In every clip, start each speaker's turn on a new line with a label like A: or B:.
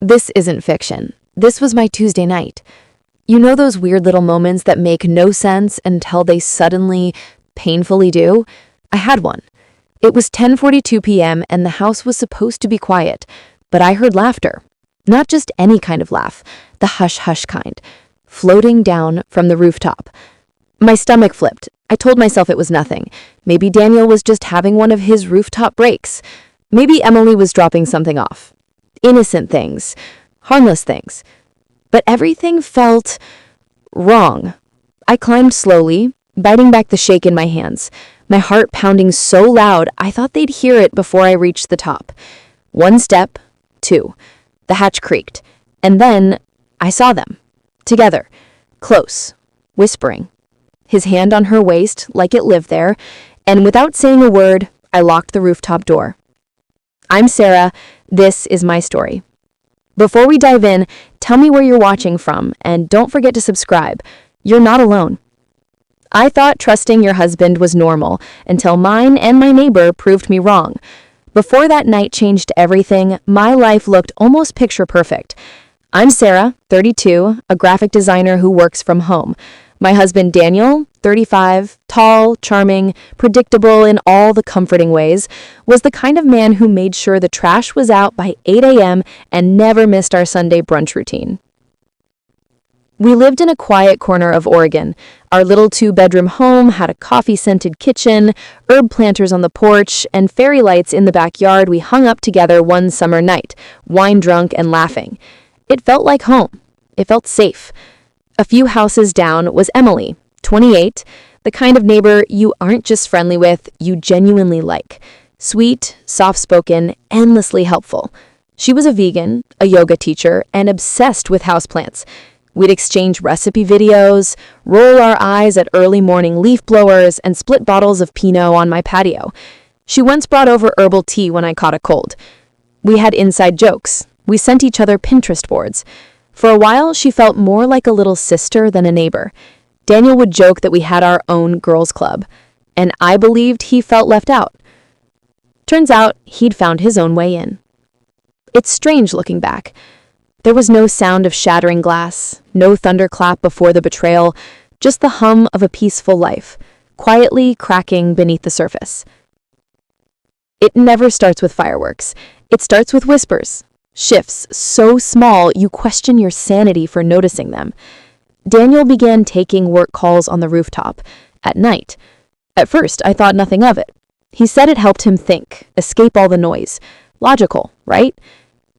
A: This isn't fiction. This was my Tuesday night. You know those weird little moments that make no sense until they suddenly, painfully do? I had one. It was 10:42 p.m. and the house was supposed to be quiet, but I heard laughter. Not just any kind of laugh, the hush-hush kind, floating down from the rooftop. My stomach flipped. I told myself it was nothing. Maybe Daniel was just having one of his rooftop breaks. Maybe Emily was dropping something off. Innocent things, harmless things. But everything felt wrong. I climbed slowly, biting back the shake in my hands, my heart pounding so loud I thought they'd hear it before I reached the top. One step, two. The hatch creaked, and then I saw them. Together, close, whispering. His hand on her waist like it lived there, and without saying a word, I locked the rooftop door. I'm Sarah. This is my story. Before we dive in, tell me where you're watching from, and don't forget to subscribe. You're not alone. I thought trusting your husband was normal until mine and my neighbor proved me wrong. Before that night changed everything, my life looked almost picture perfect. I'm Sarah, 32, a graphic designer who works from home. My husband Daniel, 35, tall, charming, predictable in all the comforting ways, was the kind of man who made sure the trash was out by 8 a.m. and never missed our Sunday brunch routine. We lived in a quiet corner of Oregon. Our little two-bedroom home had a coffee-scented kitchen, herb planters on the porch, and fairy lights in the backyard we hung up together one summer night, wine-drunk and laughing. It felt like home. It felt safe. A few houses down was Emily, 28, the kind of neighbor you aren't just friendly with, you genuinely like. Sweet, soft-spoken, endlessly helpful. She was a vegan, a yoga teacher, and obsessed with houseplants. We'd exchange recipe videos, roll our eyes at early morning leaf blowers, and split bottles of Pinot on my patio. She once brought over herbal tea when I caught a cold. We had inside jokes. We sent each other Pinterest boards. For a while, she felt more like a little sister than a neighbor. Daniel would joke that we had our own girls' club, and I believed he felt left out. Turns out, he'd found his own way in. It's strange looking back. There was no sound of shattering glass, no thunderclap before the betrayal, just the hum of a peaceful life, quietly cracking beneath the surface. It never starts with fireworks. It starts with whispers, shifts so small you question your sanity for noticing them. Daniel began taking work calls on the rooftop, at night. At first, I thought nothing of it. He said it helped him think, escape all the noise. Logical, right?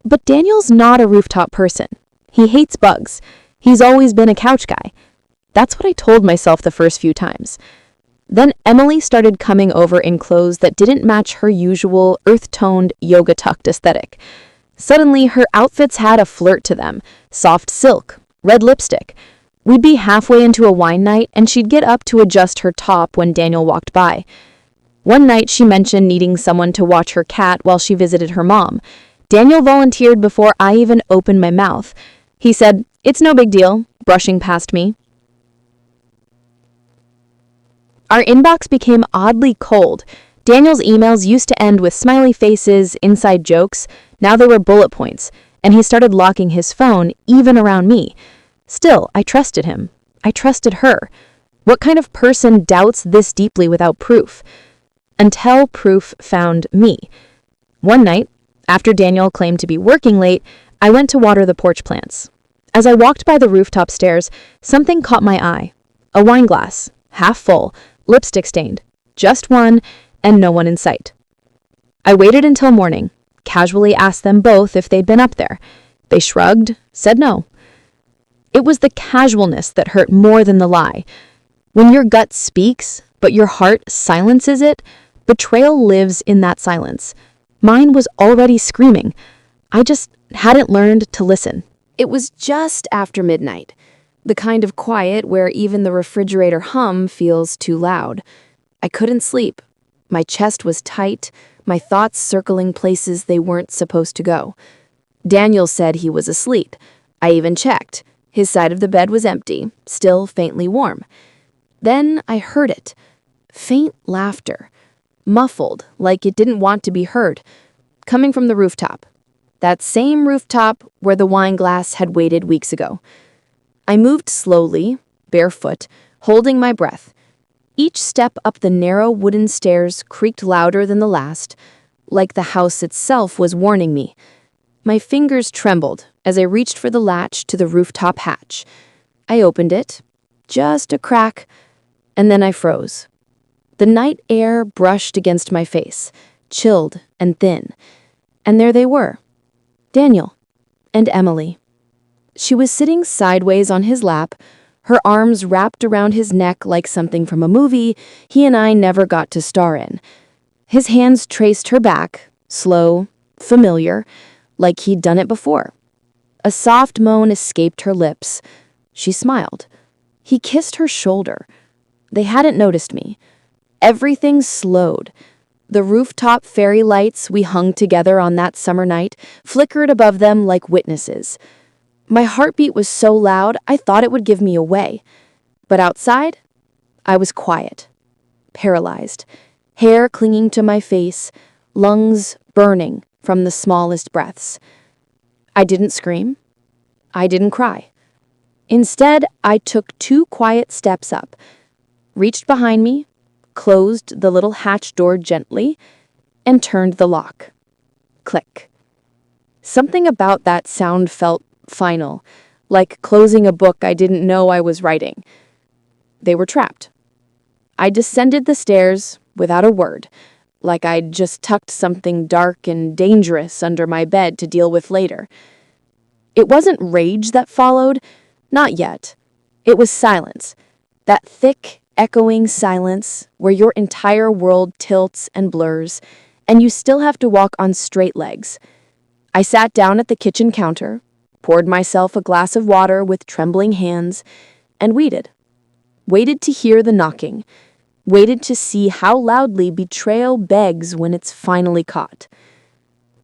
A: But Daniel's not a rooftop person. He hates bugs. He's always been a couch guy. That's what I told myself the first few times. Then Emily started coming over in clothes that didn't match her usual earth-toned, yoga-tucked aesthetic. Suddenly, her outfits had a flirt to them. Soft silk, red lipstick. We'd be halfway into a wine night, and she'd get up to adjust her top when Daniel walked by. One night, she mentioned needing someone to watch her cat while she visited her mom. Daniel volunteered before I even opened my mouth. He said, "It's no big deal," brushing past me. Our inbox became oddly cold. Daniel's emails used to end with smiley faces, inside jokes. Now they were bullet points, and he started locking his phone, even around me. Still, I trusted him. I trusted her. What kind of person doubts this deeply without proof? Until proof found me. One night, after Daniel claimed to be working late, I went to water the porch plants. As I walked by the rooftop stairs, something caught my eye. A wine glass, half full, lipstick stained. Just one, and no one in sight. I waited until morning, casually asked them both if they'd been up there. They shrugged, said no. It was the casualness that hurt more than the lie. When your gut speaks, but your heart silences it, betrayal lives in that silence. Mine was already screaming. I just hadn't learned to listen. It was just after midnight, the kind of quiet where even the refrigerator hum feels too loud. I couldn't sleep. My chest was tight, my thoughts circling places they weren't supposed to go. Daniel said he was asleep. I even checked. His side of the bed was empty, still faintly warm. Then I heard it. Faint laughter. Muffled, like it didn't want to be heard, coming from the rooftop. That same rooftop where the wine glass had waited weeks ago. I moved slowly, barefoot, holding my breath. Each step up the narrow wooden stairs creaked louder than the last, like the house itself was warning me. My fingers trembled as I reached for the latch to the rooftop hatch. I opened it, just a crack, and then I froze. The night air brushed against my face, chilled and thin. And there they were, Daniel and Emily. She was sitting sideways on his lap, her arms wrapped around his neck like something from a movie he and I never got to star in. His hands traced her back, slow, familiar, like he'd done it before. A soft moan escaped her lips. She smiled. He kissed her shoulder. They hadn't noticed me. Everything slowed. The rooftop fairy lights we hung together on that summer night flickered above them like witnesses. My heartbeat was so loud I thought it would give me away. But outside, I was quiet, paralyzed, hair clinging to my face, lungs burning from the smallest breaths. I didn't scream. I didn't cry. Instead, I took 2 quiet steps up, reached behind me, closed the little hatch door gently, and turned the lock. Click. Something about that sound felt final, like closing a book I didn't know I was writing. They were trapped. I descended the stairs without a word, like I'd just tucked something dark and dangerous under my bed to deal with later. It wasn't rage that followed, not yet. It was silence, that thick, echoing silence where your entire world tilts and blurs, and you still have to walk on straight legs. I sat down at the kitchen counter, poured myself a glass of water with trembling hands, and waited. Waited to hear the knocking. Waited to see how loudly betrayal begs when it's finally caught.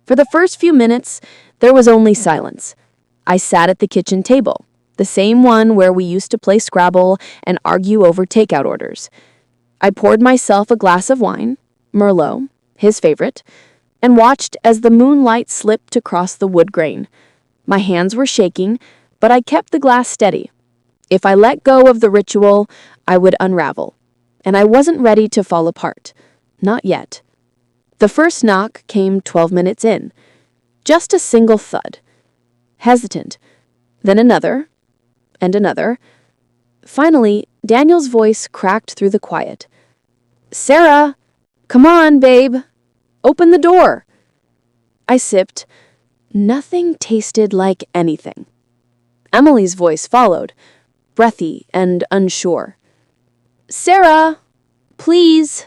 A: For the first few minutes, there was only silence. I sat at the kitchen table, the same one where we used to play Scrabble and argue over takeout orders. I poured myself a glass of wine, Merlot, his favorite, and watched as the moonlight slipped across the wood grain. My hands were shaking, but I kept the glass steady. If I let go of the ritual, I would unravel, and I wasn't ready to fall apart. Not yet. The first knock came 12 minutes in. Just a single thud. Hesitant. Then another. And another. Finally, Daniel's voice cracked through the quiet. "Sarah! Come on, babe! Open the door!" I sipped. Nothing tasted like anything. Emily's voice followed, breathy and unsure. "Sarah! Please!"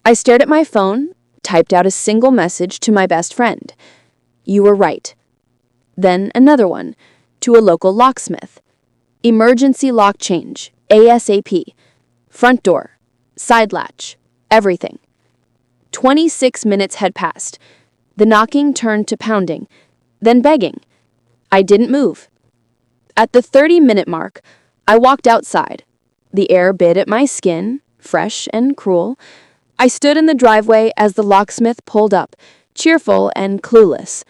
A: I stared at my phone, typed out a single message to my best friend. "You were right." Then another one, to a local locksmith. "Emergency lock change, ASAP. Front door, side latch, everything." 26 minutes had passed. The knocking turned to pounding, then begging. I didn't move. At the 30-minute mark, I walked outside. The air bit at my skin, fresh and cruel. I stood in the driveway as the locksmith pulled up, cheerful and clueless.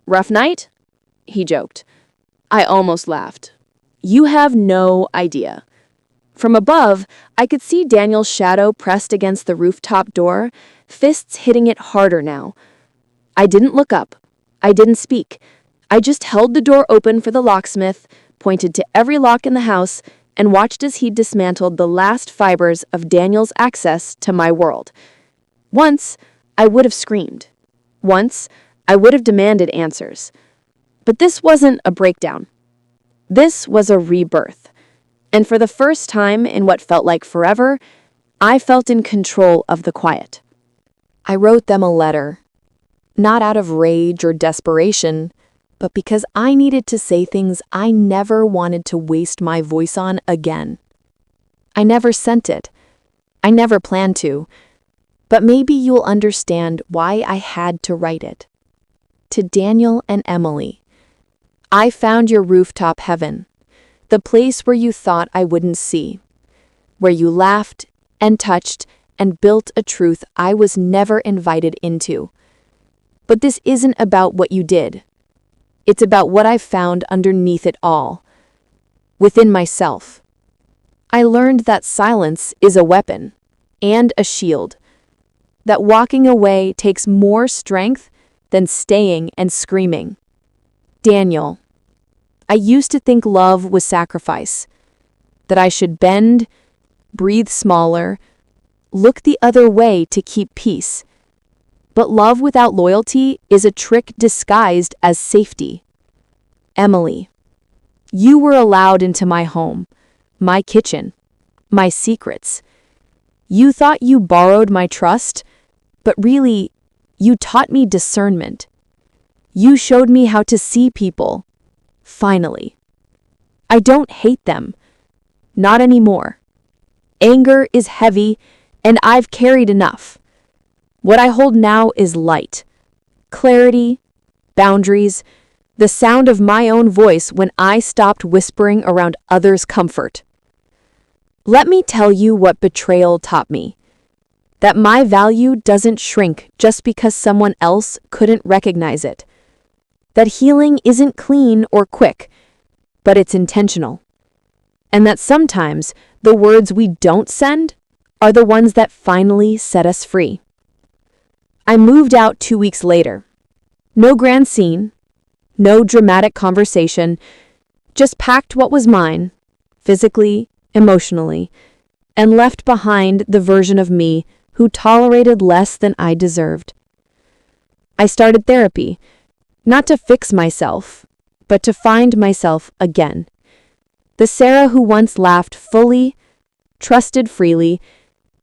A: "Rough night?" he joked. I almost laughed. "You have no idea." From above, I could see Daniel's shadow pressed against the rooftop door, fists hitting it harder now. I didn't look up. I didn't speak. I just held the door open for the locksmith, pointed to every lock in the house, and watched as he dismantled the last fibers of Daniel's access to my world. Once, I would have screamed. Once, I would have demanded answers. But this wasn't a breakdown. This was a rebirth. And for the first time in what felt like forever, I felt in control of the quiet. I wrote them a letter. Not out of rage or desperation, but because I needed to say things I never wanted to waste my voice on again. I never sent it. I never planned to. But maybe you'll understand why I had to write it. To Daniel and Emily, I found your rooftop heaven, the place where you thought I wouldn't see, where you laughed and touched and built a truth I was never invited into. But this isn't about what you did. It's about what I've found underneath it all, within myself. I learned that silence is a weapon and a shield, that walking away takes more strength than staying and screaming. Daniel, I used to think love was sacrifice, that I should bend, breathe smaller, look the other way to keep peace. But love without loyalty is a trick disguised as safety. Emily, you were allowed into my home, my kitchen, my secrets. You thought you borrowed my trust, but really, you taught me discernment. You showed me how to see people. Finally. I don't hate them. Not anymore. Anger is heavy, and I've carried enough. What I hold now is light, clarity, boundaries, the sound of my own voice when I stopped whispering around others' comfort. Let me tell you what betrayal taught me. That my value doesn't shrink just because someone else couldn't recognize it. That healing isn't clean or quick, but it's intentional. And that sometimes the words we don't send are the ones that finally set us free. I moved out 2 weeks later. No grand scene, no dramatic conversation, just packed what was mine, physically, emotionally, and left behind the version of me who tolerated less than I deserved. I started therapy, not to fix myself, but to find myself again. The Sarah who once laughed fully, trusted freely,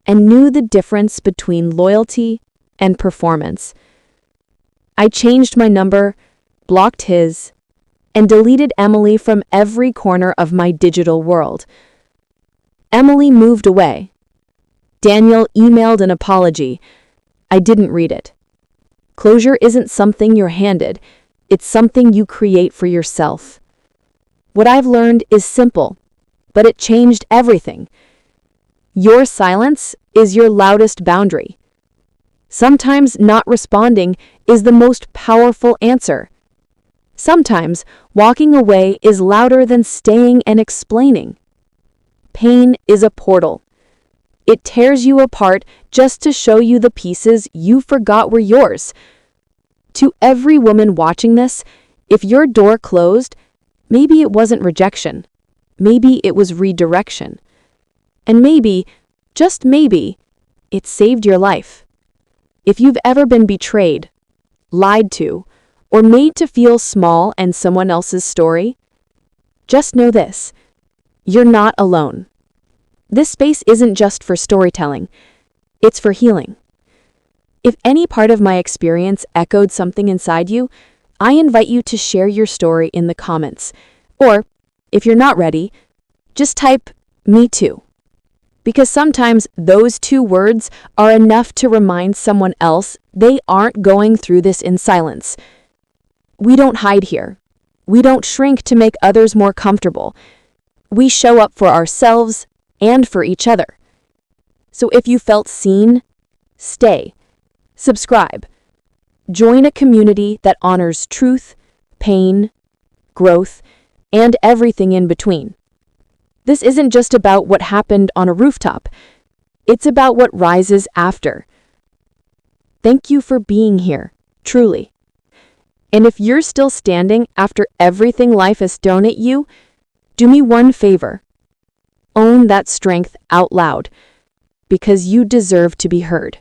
A: and knew the difference between loyalty and performance. I changed my number, blocked his, and deleted Emily from every corner of my digital world. Emily moved away. Daniel emailed an apology. I didn't read it. Closure isn't something you're handed, it's something you create for yourself. What I've learned is simple, but it changed everything. Your silence is your loudest boundary. Sometimes not responding is the most powerful answer. Sometimes walking away is louder than staying and explaining. Pain is a portal. It tears you apart just to show you the pieces you forgot were yours. To every woman watching this, if your door closed, maybe it wasn't rejection. Maybe it was redirection. And maybe, just maybe, it saved your life. If you've ever been betrayed, lied to, or made to feel small in someone else's story, just know this: you're not alone. This space isn't just for storytelling, it's for healing. If any part of my experience echoed something inside you, I invite you to share your story in the comments. Or, if you're not ready, just type "me too." Because sometimes those 2 words are enough to remind someone else they aren't going through this in silence. We don't hide here. We don't shrink to make others more comfortable. We show up for ourselves and for each other. So if you felt seen, stay, subscribe, join a community that honors truth, pain, growth, and everything in between. This isn't just about what happened on a rooftop. It's about what rises after. Thank you for being here, truly. And if you're still standing after everything life has thrown at you, do me one favor. Own that strength out loud, because you deserve to be heard.